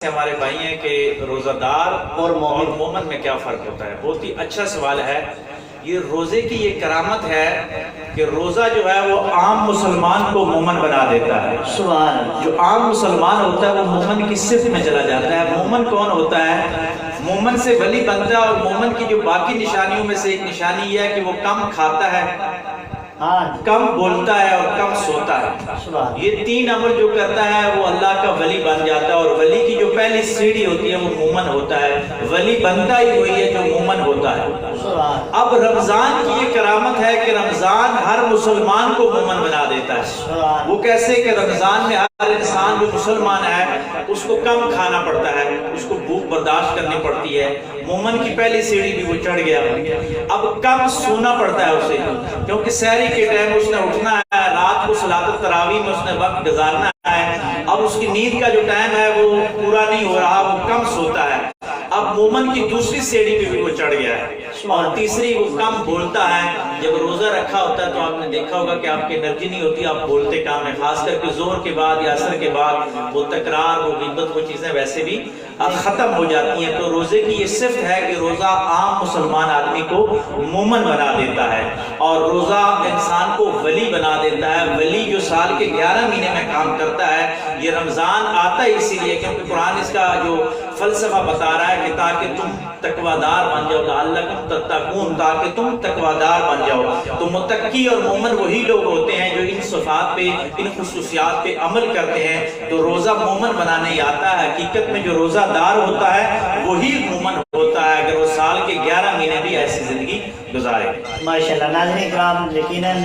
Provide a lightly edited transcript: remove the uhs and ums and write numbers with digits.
ہمارے بھائی ہیں کہ روزہ دار اور مومن میں کیا فرق ہوتا ہے؟ بہت ہی اچھا سوال ہے۔ یہ روزے کی یہ کرامت ہے کہ روزہ جو ہے وہ عام مسلمان کو مومن بنا دیتا ہے۔ جو عام مسلمان ہوتا ہے وہ مومن کی صفت میں چلا جاتا ہے۔ مومن کون ہوتا ہے؟ مومن سے ولی بنتا ہے، اور مومن کی جو باقی نشانیوں میں سے ایک نشانی یہ ہے کہ وہ کم کھاتا ہے، کم بولتا ہے اور کم سوتا ہے۔ یہ تین امر جو کرتا ہے وہ اللہ کا ولی بن جاتا ہے، اور ولی کی جو پہلی سیڑھی ہوتی ہے وہ مومن ہوتا ہے۔ ولی بنتا ہی وہی ہے جو مومن ہوتا ہے۔ اب رمضان کی یہ کرامت ہے کہ رمضان ہر مسلمان کو مومن بنا دیتا ہے۔ وہ کیسے کہ رمضان میں ہر انسان جو مسلمان ہے اس کو کم کھانا پڑتا ہے، اس کو بھوک برداشت کرنی پڑتی ہے۔ مومن کی پہلی سیڑھی بھی وہ چڑھ گیا۔ اب کم سونا پڑتا ہے اسے، کیونکہ سحری کے ٹائم اس نے اٹھنا ہے، رات کو صلاۃ التراویح میں اس نے وقت گزارنا ہے۔ اب اس کی نیند کا جو ٹائم ہے وہ پورا نہیں ہو رہا، وہ کم سوتا ہے۔ اب مومن کی دوسری سیڑھی پہ بھی وہ چڑھ گیا ہے، اور تیسری وہ کم بولتا ہے۔ جب روزہ رکھا ہوتا ہے تو آپ نے دیکھا ہوگا کہ آپ کی انرجی نہیں ہوتی، آپ بولتے کام ہے، خاص کر کے زور کے بعد یا عصر کے بعد وہ تکرار، وہ غیبت، وہ چیزیں ویسے بھی ختم ہو جاتی ہیں۔ تو روزے کی یہ صفت ہے کہ روزہ عام مسلمان آدمی کو مومن بنا دیتا ہے، اور روزہ انسان کو ولی بنا دیتا ہے۔ ولی جو سال کے 11 مہینے میں کام کرتا ہے، یہ رمضان آتا ہے اسی لیے کیونکہ قرآن اس کا جو فلسفہ بتا رہا ہے کہ تاکہ تم تقویدار بن جاؤ، لعلکم تتقون، تاکہ تم تقویدار بن جاؤ۔ تو متقی اور مومن وہی لوگ ہوتے ہیں جو ان صفات پہ، ان خصوصیات پہ عمل کرتے ہیں۔ تو روزہ مومن بنانے ہی آتا ہے۔ حقیقت میں جو روزہ دار ہوتا ہے وہی مومن ہوتا ہے، اگر وہ سال کے 11 مہینے بھی ایسی زندگی گزارے۔ ماشاءاللہ۔ ناظرین کرام، یقیناً